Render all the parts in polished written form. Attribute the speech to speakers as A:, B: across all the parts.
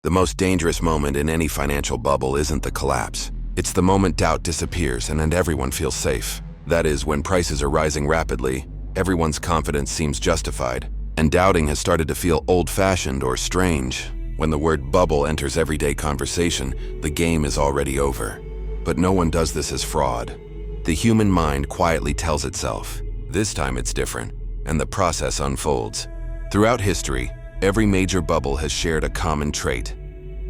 A: The most dangerous moment in any financial bubble isn't the collapse. It's the moment doubt disappears and everyone feels safe. That is, when prices are rising rapidly, everyone's confidence seems justified, and doubting has started to feel old-fashioned or strange. When the word bubble enters everyday conversation, the game is already over. But no one does this as fraud. The human mind quietly tells itself, this time it's different, and the process unfolds. Throughout history, every major bubble has shared a common trait.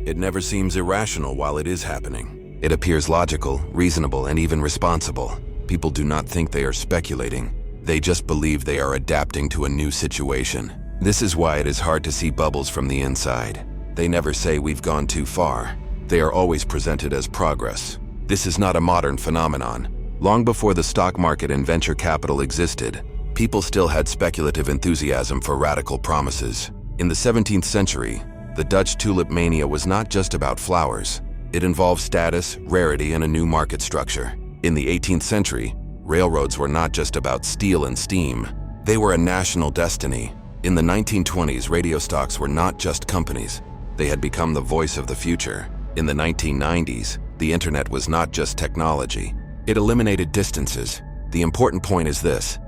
A: It never seems irrational while it is happening. It appears logical, reasonable, and even responsible. People do not think they are speculating. They just believe they are adapting to a new situation. This is why it is hard to see bubbles from the inside. They never say we've gone too far. They are always presented as progress. This is not a modern phenomenon. Long before the stock market and venture capital existed, people still had speculative enthusiasm for radical promises. In the 17th century, the Dutch tulip mania was not just about flowers. It involved status, rarity, and a new market structure. In the 18th century, railroads were not just about steel and steam. They were a national destiny. In the 1920s, radio stocks were not just companies. They had become the voice of the future. In the 1990s, the internet was not just technology. It eliminated distances. The important point is this: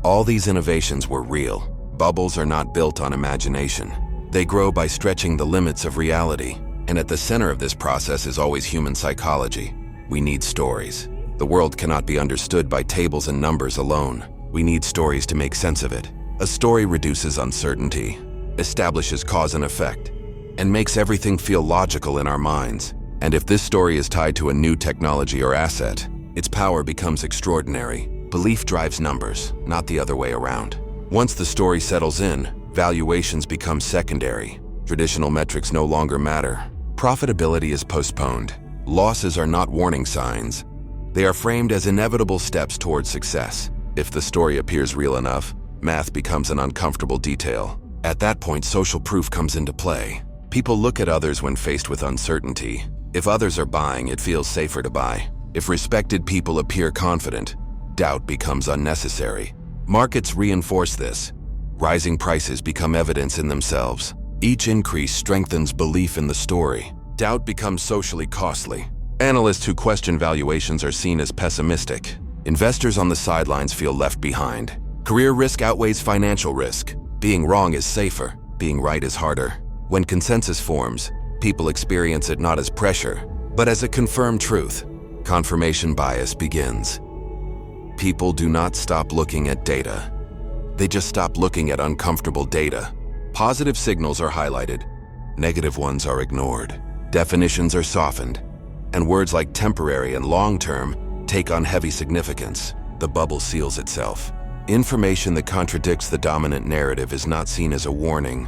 A: all these innovations were real. Bubbles are not built on imagination. They grow by stretching the limits of reality. And at the center of this process is always human psychology. We need stories. The world cannot be understood by tables and numbers alone. We need stories to make sense of it. A story reduces uncertainty, establishes cause and effect, and makes everything feel logical in our minds. And if this story is tied to a new technology or asset, its power becomes extraordinary. Belief drives numbers, not the other way around. Once the story settles in, valuations become secondary. Traditional metrics no longer matter. Profitability is postponed. Losses are not warning signs. They are framed as inevitable steps towards success. If the story appears real enough, math becomes an uncomfortable detail. At that point, social proof comes into play. People look at others when faced with uncertainty. If others are buying, it feels safer to buy. If respected people appear confident, doubt becomes unnecessary. Markets reinforce this. Rising prices become evidence in themselves. Each increase strengthens belief in the story. Doubt becomes socially costly. Analysts who question valuations are seen as pessimistic. Investors on the sidelines feel left behind. Career risk outweighs financial risk. Being wrong is safer. Being right is harder. When consensus forms, people experience it not as pressure, but as a confirmed truth. Confirmation bias begins. People do not stop looking at data. They just stop looking at uncomfortable data. Positive signals are highlighted. Negative ones are ignored. Definitions are softened. And words like temporary and long-term take on heavy significance. The bubble seals itself. Information that contradicts the dominant narrative is not seen as a warning,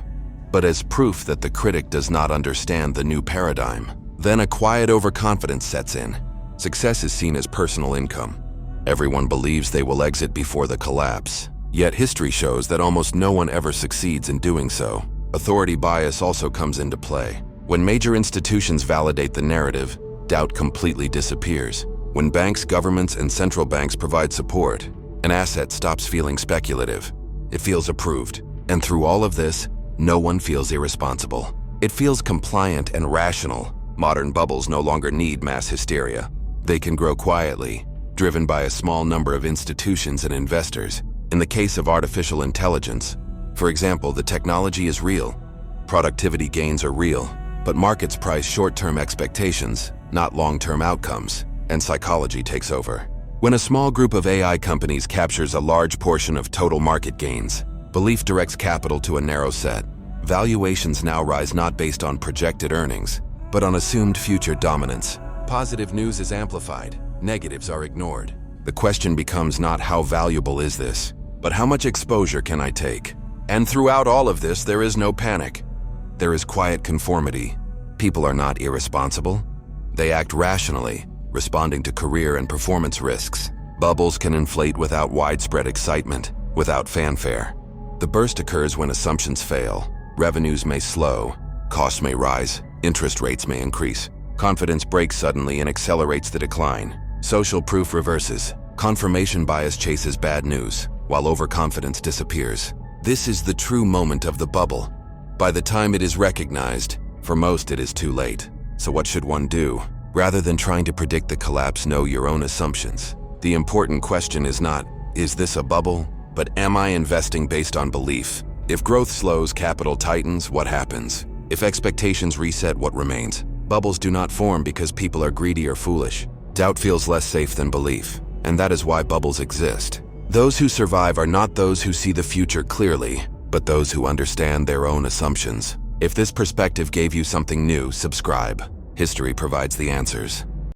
A: but as proof that the critic does not understand the new paradigm. Then a quiet overconfidence sets in. Success is seen as personal income. Everyone believes they will exit before the collapse. Yet history shows that almost no one ever succeeds in doing so. Authority bias also comes into play. When major institutions validate the narrative, doubt completely disappears. When banks, governments, and central banks provide support, an asset stops feeling speculative. It feels approved. And through all of this, no one feels irresponsible. It feels compliant and rational. Modern bubbles no longer need mass hysteria. They can grow quietly, driven by a small number of institutions and investors. In the case of artificial intelligence, for example, the technology is real. Productivity gains are real, but markets price short-term expectations, not long-term outcomes, and psychology takes over. When a small group of AI companies captures a large portion of total market gains, belief directs capital to a narrow set. Valuations now rise not based on projected earnings, but on assumed future dominance. Positive news is amplified, negatives are ignored. The question becomes not how valuable is this, but how much exposure can I take? And throughout all of this, there is no panic. There is quiet conformity. People are not irresponsible. They act rationally, responding to career and performance risks. Bubbles can inflate without widespread excitement, without fanfare. The burst occurs when assumptions fail. Revenues may slow, costs may rise, interest rates may increase. Confidence breaks suddenly and accelerates the decline. Social proof reverses. Confirmation bias chases bad news, while overconfidence disappears. This is the true moment of the bubble. By the time it is recognized, For most, it is too late. So what should one do? Rather than trying to predict the collapse, know your own assumptions. The important question is not, is this a bubble? But am I investing based on belief? If growth slows, capital tightens, what happens? If expectations reset, what remains? Bubbles do not form because people are greedy or foolish. Doubt feels less safe than belief, and that is why bubbles exist. Those who survive are not those who see the future clearly, but those who understand their own assumptions. If this perspective gave you something new, subscribe. History provides the answers.